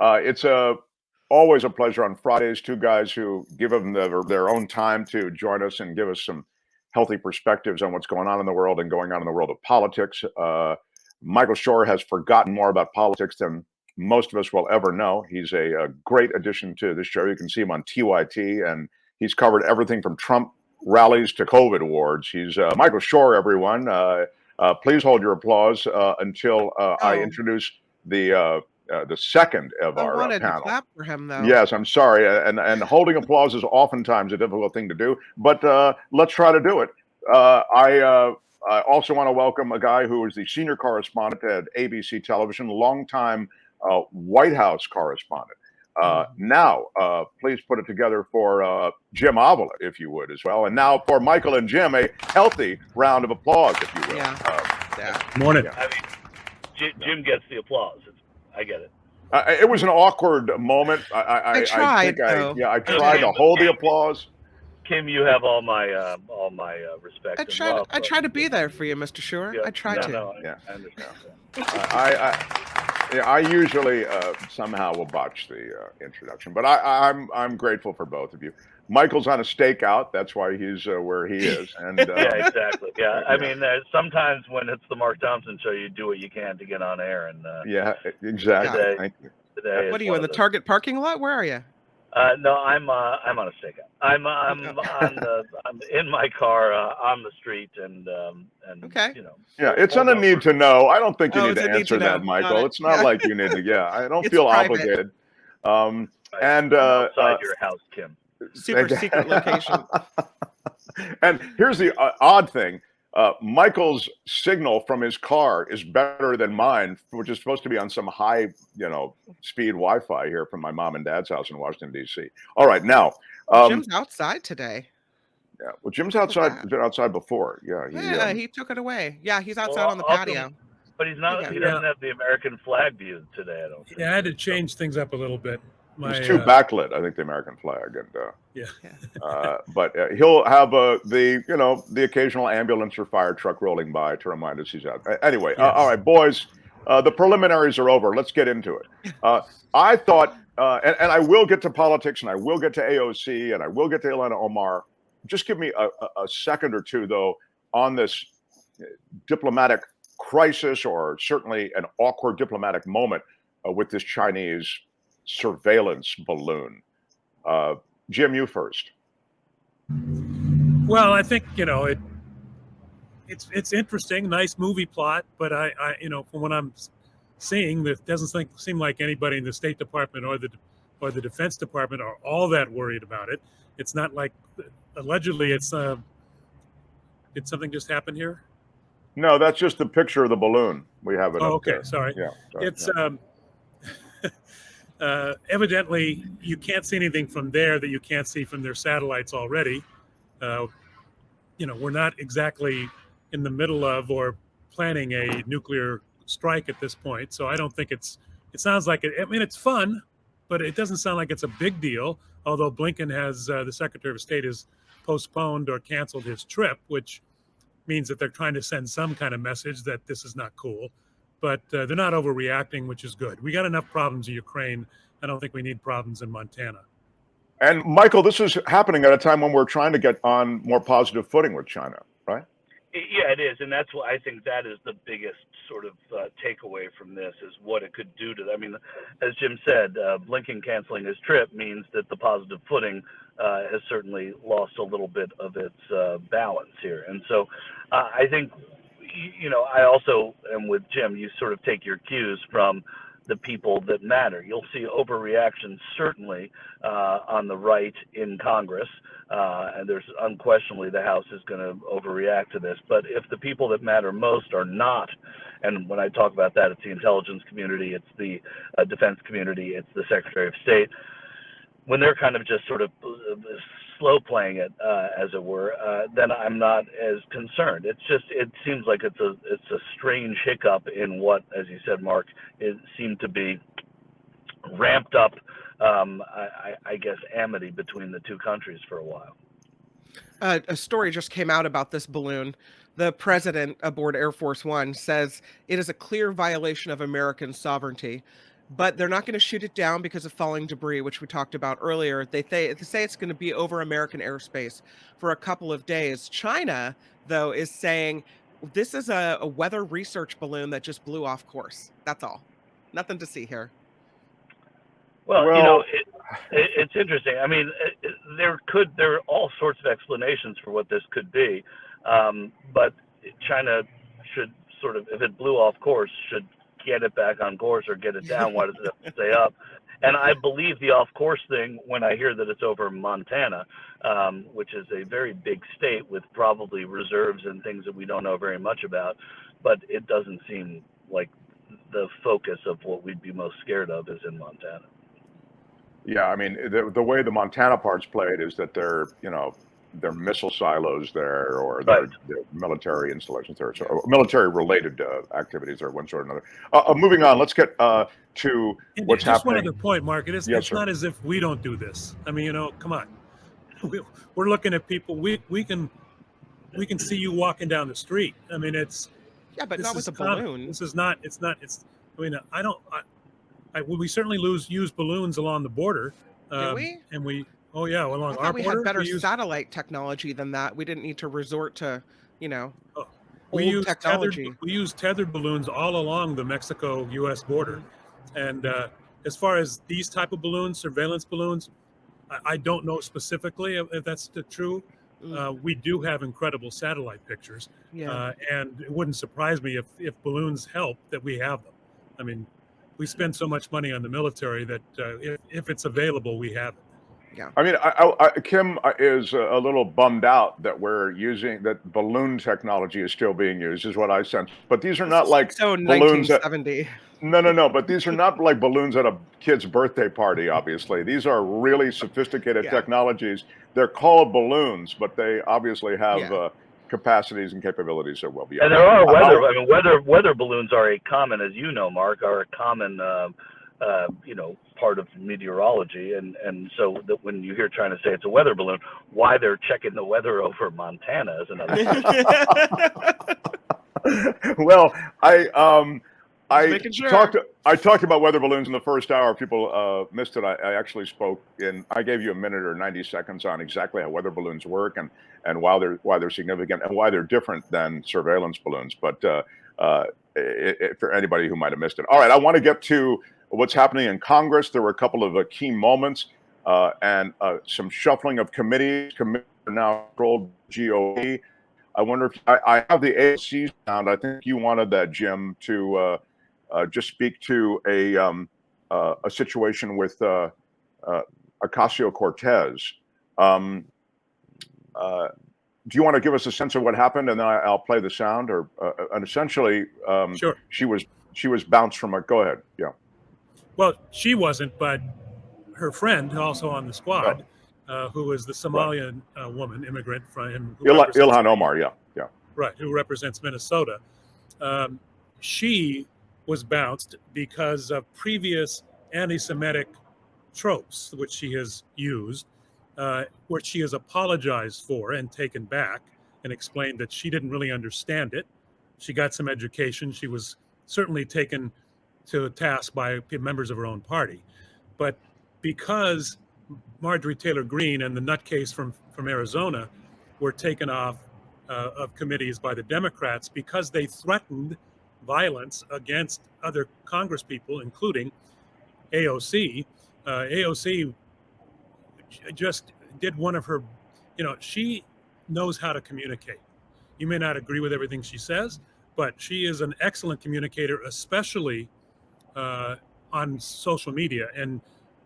It's always a pleasure on Fridays. Two guys who give them their own time to join us and give us some healthy perspectives on what's going on in the world and going on in the world of politics. Michael Shure has forgotten more about politics than most of us will ever know. He's a great addition to this show. You can see him on TYT, and he's covered everything from Trump rallies to COVID awards. He's Michael Shure, everyone. Please hold your applause until I Oh, introduce the second of I our wanted to panel. clap for him though. Yes, I'm sorry, and holding applause is oftentimes a difficult thing to do, but let's try to do it. I also want to welcome a guy who is the senior correspondent at ABC Television, longtime White House correspondent. Now, please put it together for Jim Avila, if you would, as well. And now for Michael and Jim, a healthy round of applause, if you will. Yeah. Morning. I mean, Jim gets the applause. I get it. It was an awkward moment. I tried, though. I tried to hold the applause. Kim, you have all my respect. I tried to be there for you, Mr. Shure. Yeah, I tried to. No, Yeah. I understand. I usually somehow will botch the introduction, but I'm grateful for both of you. Michael's on a stakeout. That's why he's where he is. And Yeah, exactly. Yeah, I mean, sometimes when it's the Mark Thompson Show, you do what you can to get on air. And yeah, exactly. Today, Thank you. Today What are you in the Target parking lot? Where are you? No, I'm on a stakeout. I'm in my car on the street and Okay. you know. Yeah, it's on a need to know. I don't think you Oh, need it's to a need answer to that, know. Michael. Got it. It's not Yeah. like you need to. Yeah, I don't It's feel private. obligated. I'm outside your house, Kim. Super secret location. And here's the odd thing. Michael's signal from his car is better than mine, which is supposed to be on some high, speed Wi-Fi here from my mom and dad's house in Washington, D.C. All right, now. Jim's outside today. Yeah, well, Jim's outside. He's been outside before. Yeah, He took it away. Yeah, he's outside on the patio. But he's not. He doesn't have the American flag view today. I don't think. Yeah, I had to change things up a little bit. He's too backlit, I think, the American flag, and yeah. but he'll have the occasional ambulance or fire truck rolling by to remind us he's out. Anyway, Yes. All right, boys, the preliminaries are over. Let's get into it. I thought, and I will get to politics, and I will get to AOC, and I will get to Ilhan Omar. Just give me a second or two, though, on this diplomatic crisis, or certainly an awkward diplomatic moment with this Chinese surveillance balloon. Jim, you first. Well, I think it's interesting, nice movie plot, but I from what I'm seeing, that doesn't seem like anybody in the State Department or the Defense Department are all that worried about it. It's not like allegedly it's did something just happen here? No, that's just the picture of the balloon. We have it. Oh, up okay, there. sorry. Yeah, It's evidently you can't see anything from there that you can't see from their satellites already. We're not exactly in the middle of or planning a nuclear strike at this point, so I don't think it sounds like it. I mean, it's fun, but it doesn't sound like it's a big deal. Although Blinken has the Secretary of State has postponed or canceled his trip, which means that they're trying to send some kind of message that this is not cool. But they're not overreacting, which is good. We got enough problems in Ukraine. I don't think we need problems in Montana. And Michael, this is happening at a time when we're trying to get on more positive footing with China, right? Yeah, it is, and that's what I think that is the biggest sort of takeaway from this is what it could do to them. I mean, as Jim said, Blinken canceling his trip means that the positive footing has certainly lost a little bit of its balance here, and so I think, I also am with Jim. You sort of take your cues from the people that matter. You'll see overreactions certainly on the right in Congress, and there's unquestionably the House is going to overreact to this. But if the people that matter most are not, and when I talk about that, it's the intelligence community, it's the defense community, it's the Secretary of State, when they're kind of just sort of slow playing it, as it were, then I'm not as concerned. It seems like it's a strange hiccup in what, as you said, Mark, it seemed to be ramped up, I guess, amity between the two countries for a while. A story just came out about this balloon. The president aboard Air Force One says it is a clear violation of American sovereignty. but they're not going to shoot it down because of falling debris, which we talked about earlier. They say it's going to be over American airspace for a couple of days. China, though, is saying this is a weather research balloon that just blew off course. That's all. Nothing to see here. Well, Well, it's interesting. I mean, there are all sorts of explanations for what this could be, but China should sort of, if it blew off course, should get it back on course or get it down. Why does it have to stay up? And I believe the off course thing when I hear that it's over Montana, which is a very big state with probably reserves and things that we don't know very much about, but it doesn't seem like the focus of what we'd be most scared of is in Montana. yeah, I mean, the way the Montana part's played is that they're missile silos there, or Right. they're military installations there, so military-related activities or one sort or another. Moving on, let's get to And what's just happening. one other point, Mark. Yes, It's sir. not as if we don't do this. I mean, come on. We're looking at people. We can see you walking down the street. I mean, Yeah, but this not is with a common. balloon. This is not. It's not. It's. I mean, we certainly use balloons along the border. Do we? And oh yeah, along I our thought we border had better we use, satellite technology than that. We didn't need to resort to, we old use technology. tethered balloons all along the Mexico-U.S. border, and as far as these type of balloons, surveillance balloons, I don't know specifically if that's true. We do have incredible satellite pictures, Yeah. and it wouldn't surprise me if balloons help that we have them. I mean, we spend so much money on the military that if it's available, we have it. I mean, Kim is a little bummed out that that balloon technology is still being used, is what I sense. But these are not like So balloons that. 1970. No. But these are not like balloons at a kid's birthday party. Obviously, these are really sophisticated Yeah. technologies. They're called balloons, but they obviously have Yeah. capacities and capabilities that will be. And there are weather balloons are a common, as you know, Mark, are a common part of meteorology, and so that when you hear China say it's a weather balloon, why they're checking the weather over Montana is another question. Well, I making sure. talked about weather balloons in the first hour. People missed it. I actually spoke I gave you a minute or 90 seconds on exactly how weather balloons work and why they're significant and why they're different than surveillance balloons. But for anybody who might have missed it. All right, I want to get to what's happening in Congress. There were a couple of key moments and some shuffling of committees. Committees are now controlled by GOP. I wonder if I have the AOC sound. I think you wanted that, Jim, to just speak to a situation with Ocasio-Cortez. Do you want to give us a sense of what happened, and then I'll play the sound? Or and essentially, Sure. she was bounced from a. Go ahead. Yeah. Well, she wasn't, but her friend, also on the squad, who is the Somalian woman, immigrant from Ilhan Omar. Yeah. Right, who represents Minnesota. She was bounced because of previous anti-Semitic tropes, which she has used, which she has apologized for and taken back and explained that she didn't really understand it. She got some education. She was certainly taken to task by members of her own party. But because Marjorie Taylor Greene and the nutcase from Arizona were taken off of committees by the Democrats because they threatened violence against other congresspeople, including AOC. AOC just did one of her, she knows how to communicate. You may not agree with everything she says, but she is an excellent communicator, especially on social media. And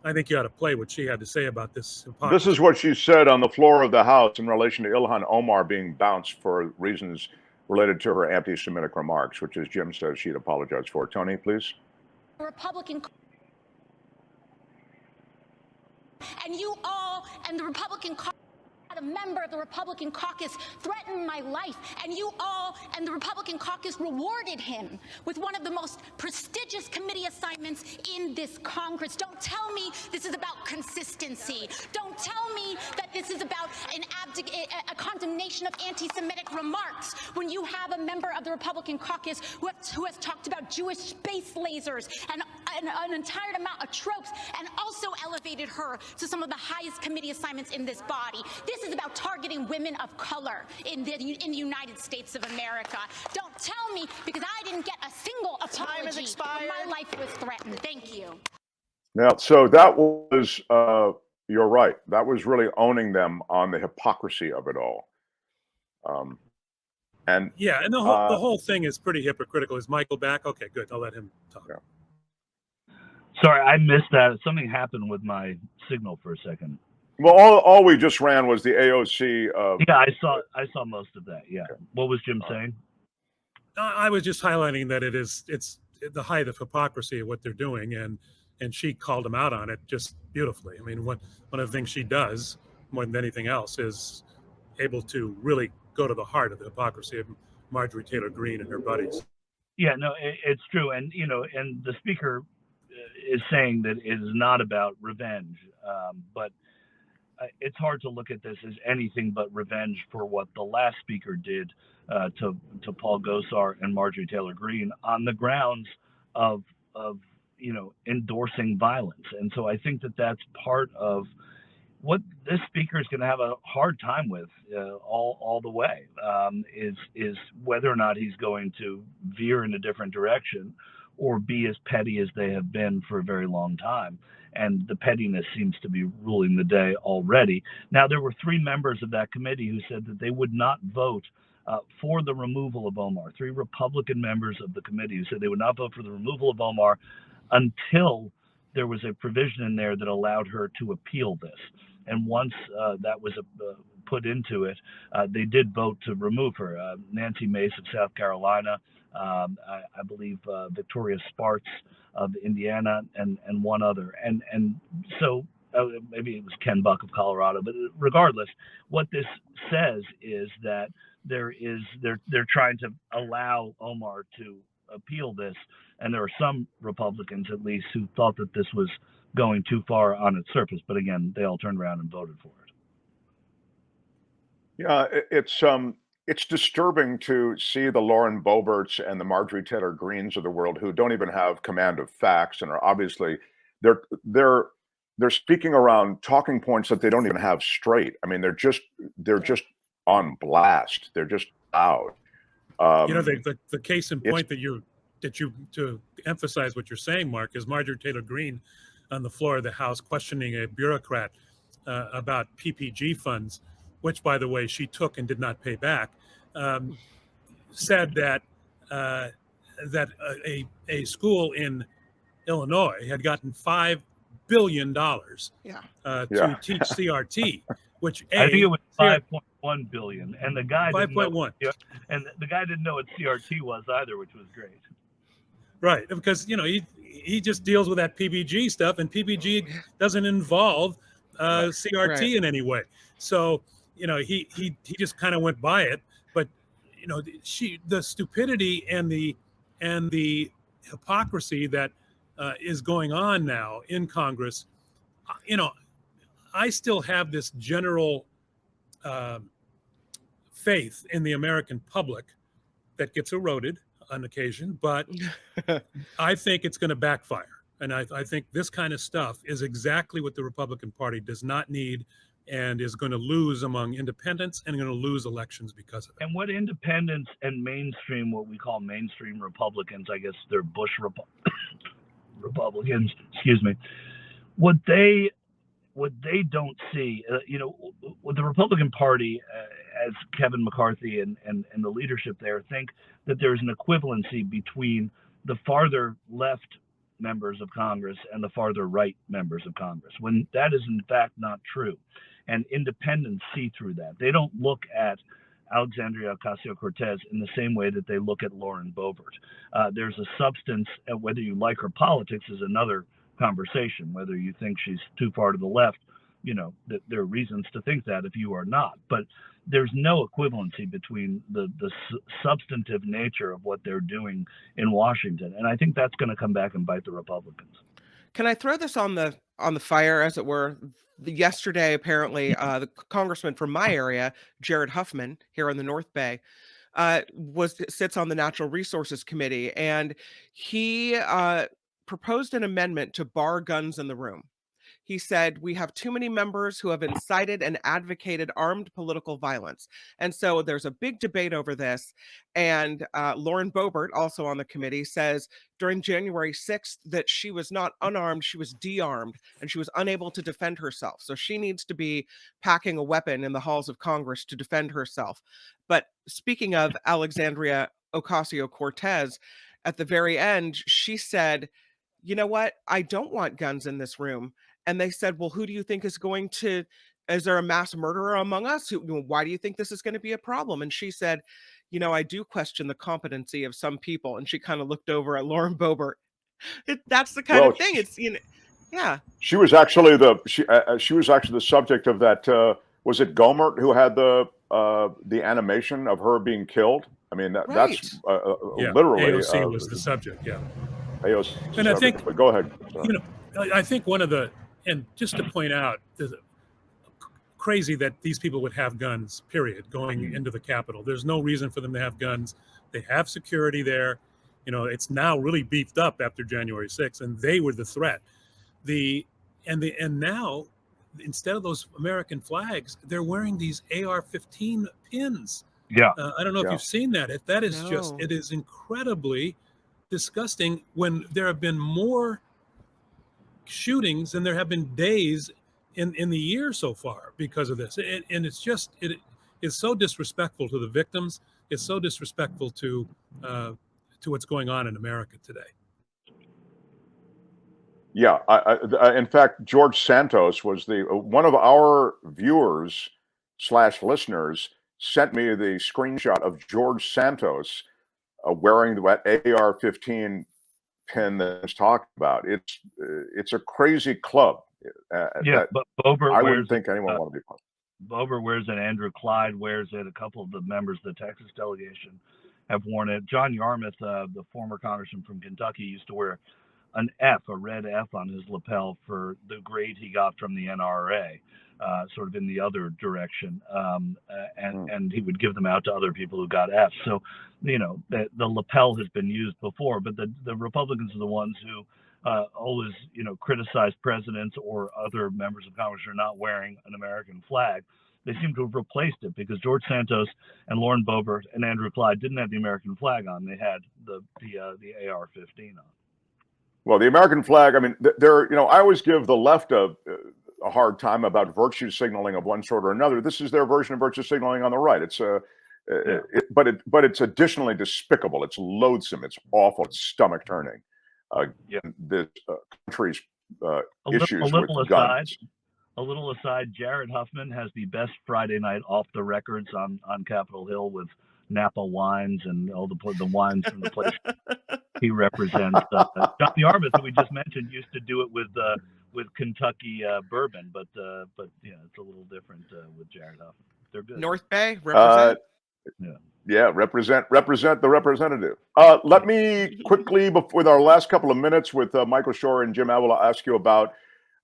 I think you ought to play what she had to say about this. This is what she said on the floor of the House in relation to Ilhan Omar being bounced for reasons related to her anti-Semitic remarks, which, as Jim says, she'd apologized for. Tony, please. Republican. And you all and the Republican a member of the Republican caucus threaten my life, and you all and the Republican caucus rewarded him with one of the most prestigious committee assignments in this Congress. Don't tell me this is about consistency. Don't tell me that this is about a condemnation of anti-Semitic remarks when you have a member of the Republican caucus who has talked about Jewish space lasers and an entire amount of tropes, and also elevated her to some of the highest committee assignments in this body. This is about targeting women of color in the United States of America. Don't tell me, because I didn't get a single apology when my life was threatened. Thank you. Now, so that was, you're right. That was really owning them on the hypocrisy of it all. And yeah, and the whole thing is pretty hypocritical. Is Michael back? Okay, good. I'll let him talk. Yeah. Sorry, I missed that. Something happened with my signal for a second. Well, all we just ran was the AOC. Yeah, I saw most of that. Yeah. Okay. What was Jim saying? I was just highlighting that it's the height of hypocrisy of what they're doing, and she called him out on it just beautifully. I mean, one of the things she does more than anything else is able to really go to the heart of the hypocrisy of Marjorie Taylor Greene and her buddies. Yeah, no, it's true, and and the speaker is saying that it is not about revenge, but it's hard to look at this as anything but revenge for what the last speaker did to Paul Gosar and Marjorie Taylor Greene on the grounds of endorsing violence. And so I think that that's part of what this speaker is going to have a hard time with all the way, is whether or not he's going to veer in a different direction or be as petty as they have been for a very long time. And the pettiness seems to be ruling the day already. Now, there were 3 members of that committee who said that they would not vote for the removal of Omar. 3 Republican members of the committee who said they would not vote for the removal of Omar until there was a provision in there that allowed her to appeal this. And once that was put into it, they did vote to remove her. Nancy Mace of South Carolina, I believe Victoria Sparks of Indiana, and one other. And so maybe it was Ken Buck of Colorado. But regardless, what this says is that they're trying to allow Omar to appeal this, and there are some Republicans at least who thought that this was going too far on its surface, but again, they all turned around and voted for it. Yeah, it's disturbing to see the Lauren Boeberts and the Marjorie Taylor Greenes of the world who don't even have command of facts and are obviously they're speaking around talking points that they don't even have straight. I mean, they're just on blast. They're just out. The case in point that you to emphasize what you're saying, Mark, is Marjorie Taylor Greene on the floor of the House questioning a bureaucrat about PPG funds, which, by the way, she took and did not pay back, said that a school in Illinois had gotten $5 billion to teach CRT, which I think it was 5.1 billion, and the guy 5.1, and the guy didn't know what CRT was either, which was great. Right, because he just deals with that PPG stuff, and PPG doesn't involve CRT in any way. So he just kind of went by it. But the stupidity and the hypocrisy that is going on now in Congress. I still have this general faith in the American public that gets eroded on occasion, but I think it's going to backfire. And I think this kind of stuff is exactly what the Republican Party does not need and is going to lose among independents and going to lose elections because of it. And what independents and mainstream, what we call mainstream Republicans, I guess they're Bush Republicans, excuse me, what they don't see, with the Republican Party, as Kevin McCarthy and the leadership there think that there's an equivalency between the farther left members of Congress and the farther right members of Congress, when that is in fact not true. And independents see through that. They don't look at Alexandria Ocasio-Cortez in the same way that they look at Lauren Boebert. There's a substance, whether you like her politics is another conversation, whether you think she's too far to the left there are reasons to think that if you are not. But there's no equivalency between the substantive nature of what they're doing in Washington, and I think that's going to come back and bite the Republicans. Can I throw this on the fire, as it were? Yesterday, apparently, the congressman from my area, Jared Huffman, here in the North Bay, sits on the Natural Resources Committee, and he proposed an amendment to bar guns in the room. He said, we have too many members who have incited and advocated armed political violence. And so there's a big debate over this. And Lauren Boebert, also on the committee, says during January 6th that she was not unarmed, she was de-armed, and she was unable to defend herself. So she needs to be packing a weapon in the halls of Congress to defend herself. But speaking of Alexandria Ocasio-Cortez, at the very end, she said, you know what? I don't want guns in this room. And they said, well, who do you think is there a mass murderer among us? Why do you think this is going to be a problem? And she said, I do question the competency of some people. And she kind of looked over at Lauren Boebert. That's the kind of thing. It's, yeah. She was actually the subject of that. Was it Gomert who had the animation of her being killed? I mean, that's literally AOC was the subject. Yeah. AOC. And I think, but go ahead. I think and just to point out, crazy that these people would have guns, period, going into the Capitol. There's no reason for them to have guns. They have security there. It's now really beefed up after January 6th, and they were the threat. And now, instead of those American flags, they're wearing these AR-15 pins. Yeah. I don't know if you've seen that. That is it is incredibly disgusting when there have been more shootings than there have been days in the year so far because of this. And it's just, it is so disrespectful to the victims. It's so disrespectful to what's going on in America today. Yeah. In fact, George Santos was one of our viewers / listeners sent me the screenshot of George Santos wearing that AR-15 pin that was talked about. It's a crazy club. But Boebert I wouldn't think anyone want to be part. Boebert wears it. Andrew Clyde wears it. A couple of the members of the Texas delegation have worn it. John Yarmuth, the former congressman from Kentucky, used to wear an F, a red F on his lapel for the grade he got from the NRA, sort of in the other direction. And he would give them out to other people who got Fs. So, the lapel has been used before, but the Republicans are the ones who always, criticize presidents or other members of Congress who are not wearing an American flag. They seem to have replaced it because George Santos and Lauren Boebert and Andrew Clyde didn't have the American flag on. They had the AR-15 on. Well, the American flag, I mean, I always give the left a hard time about virtue signaling of one sort or another. This is their version of virtue signaling on the right. It's but it's additionally despicable. It's loathsome. It's awful. It's stomach turning. This country's issues with guns. A little aside, Jared Huffman has the best Friday night off the records on Capitol Hill with Napa wines and all the wines from the place he represents. John Yarmuth, who we just mentioned, used to do it with Kentucky bourbon, but it's a little different with Jared Huffman. They're good. North Bay, represent. Represent the representative. Let me quickly, with our last couple of minutes with Michael Shure and Jim Avila, ask you about,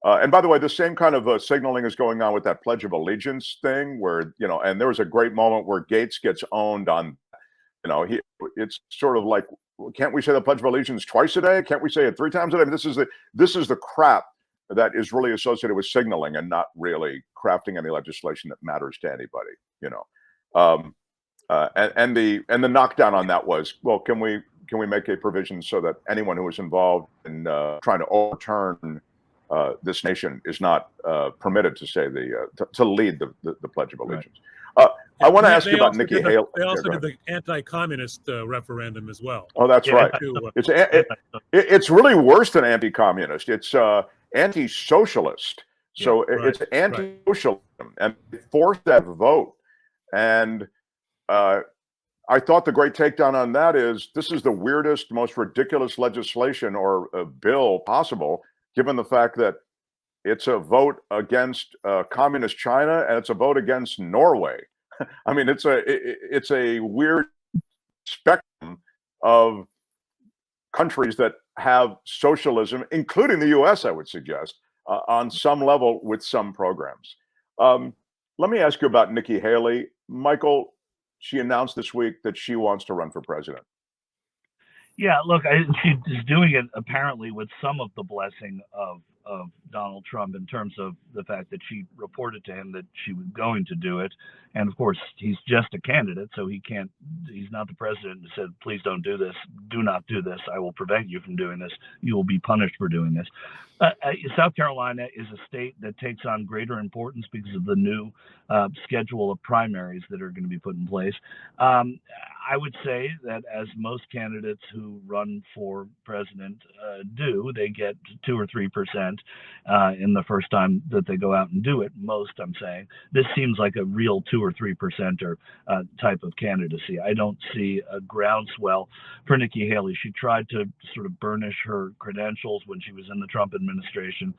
and by the way, the same kind of signaling is going on with that Pledge of Allegiance thing where, and there was a great moment where Gates gets owned on, it's sort of like, can't we say the Pledge of Allegiance twice a day? Can't we say it 3 times a day? I mean, this is the crap that is really associated with signaling and not really crafting any legislation that matters to anybody, and the knockdown on that was, well, can we make a provision so that anyone who is involved in trying to overturn this nation is not permitted to say to lead the Pledge of Allegiance? Right. I want to ask you about Nikki Haley. They also did the anti-communist referendum as well. Oh, that's right. It's really worse than anti-communist. It's anti-socialist. So it's anti-socialism, and they forced that vote. And I thought the great takedown on that is this is the weirdest, most ridiculous legislation or bill possible, given the fact that it's a vote against communist China, and it's a vote against Norway. I mean, it's a weird spectrum of countries that have socialism, including the U.S., I would suggest, on some level with some programs. Let me ask you about Nikki Haley. Michael, she announced this week that she wants to run for president. Yeah, look, she's doing it apparently with some of the blessing of Donald Trump in terms of the fact that she reported to him that she was going to do it. And of course, he's just a candidate, so he's not the president who said, please don't do this. Do not do this. I will prevent you from doing this. You will be punished for doing this. South Carolina is a state that takes on greater importance because of the new schedule of primaries that are going to be put in place. I would say that as most candidates who run for president do, they get 2 or 3% in the first time that they go out and do it. Most, I'm saying. This seems like a real 2 or 3%er type of candidacy. I don't see a groundswell for Nikki Haley. She tried to sort of burnish her credentials when she was in the Trump administration.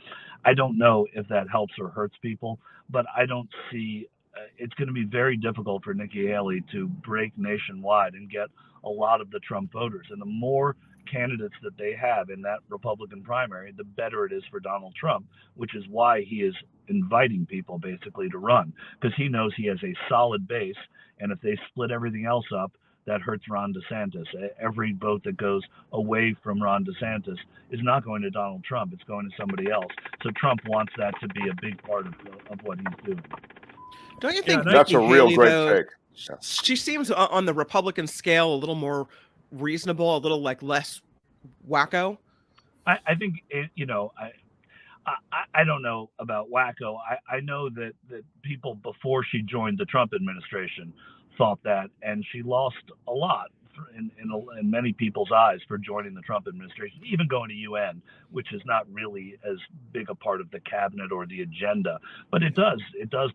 I don't know if that helps or hurts people, but I don't see it's going to be very difficult for Nikki Haley to break nationwide and get a lot of the Trump voters. And the more candidates that they have in that Republican primary, the better it is for Donald Trump, which is why he is inviting people basically to run, because he knows he has a solid base. And if they split everything else up, that hurts Ron DeSantis. Every vote that goes away from Ron DeSantis is not going to Donald Trump. It's going to somebody else. So Trump wants that to be a big part of what he's doing. Don't you think that's a real Haley, great though, take? Yeah. She seems on the Republican scale a little more reasonable, a little like less wacko? I think I don't know about wacko. I know that people before she joined the Trump administration thought that, and she lost a lot in many people's eyes for joining the Trump administration, even going to UN, which is not really as big a part of the cabinet or the agenda, but it does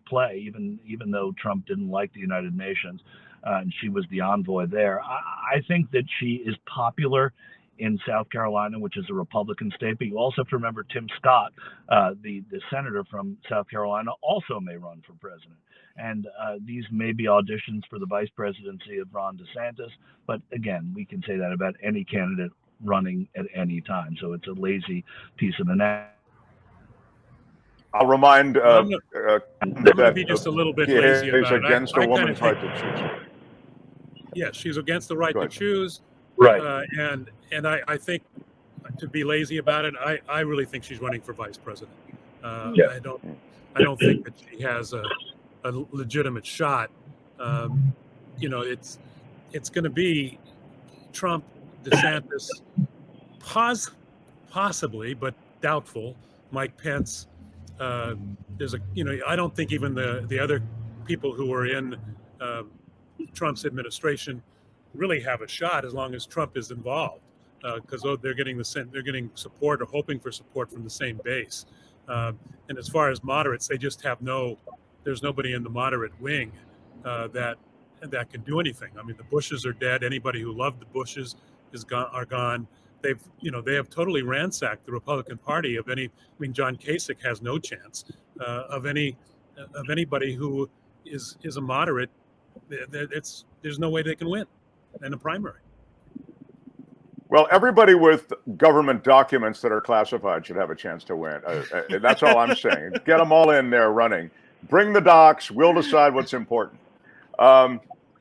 play, even though Trump didn't like the United Nations, and she was the envoy there. I think that she is popular in South Carolina, which is a Republican state, but you also have to remember Tim Scott, the senator from South Carolina, also may run for president. And these may be auditions for the vice presidency of Ron DeSantis. But again, we can say that about any candidate running at any time. So it's a lazy piece of the I'll remind I'm going to that be just a little bit he lazy is about it. against I a woman's kinda right to choose. Yes, she's against the right Go to ahead. choose. Right. And I think, to be lazy about it, I really think she's running for vice president. Yeah. I don't think that she has a legitimate shot. It's going to be Trump, DeSantis, possibly, but doubtful, Mike Pence. I don't think even the other people who are in Trump's administration really have a shot as long as Trump is involved, because they're getting support or hoping for support from the same base. And as far as moderates, they just have there's nobody in the moderate wing that can do anything. I mean, the Bushes are dead. Anybody who loved the Bushes are gone. They have totally ransacked the Republican Party of any. I mean, John Kasich has no chance of anybody who is a moderate. There's no way they can win in a primary. Well, everybody with government documents that are classified should have a chance to win. That's all I'm saying. Get them all in there running. Bring the docs. We'll decide what's important.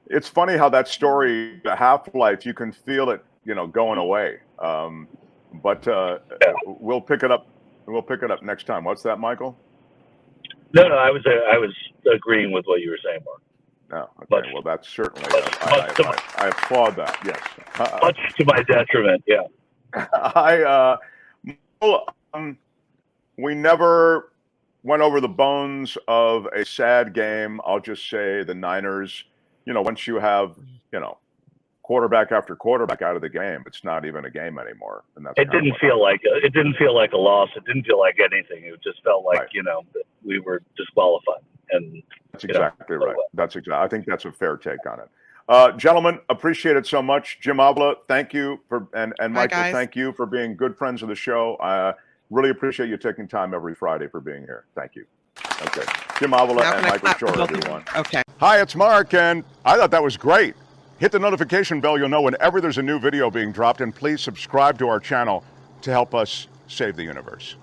It's funny how that story, the half-life, you can feel it, going away. But we'll pick it up. We'll pick it up next time. What's that, Michael? No, I was agreeing with what you were saying, Mark. No, okay. Well, that's certainly. I applaud that. Yes. Much to my detriment. Yeah. We never went over the bones of a sad game. I'll just say the Niners. Once you have quarterback after quarterback out of the game, it's not even a game anymore. And that's it didn't feel like a loss. It didn't feel like anything. It just felt like that we were disqualified. And that's exactly right. I think that's a fair take on it. Gentlemen, appreciate it so much. Jim Avila, thank you and Michael, thank you for being good friends of the show. Really appreciate you taking time every Friday for being here. Thank you. Okay. Jim Avila Now and can I Michael clap for Shure, both of you? everyone. Okay. Hi, it's Mark, and I thought that was great. Hit the notification bell. You'll know whenever there's a new video being dropped, and please subscribe to our channel to help us save the universe.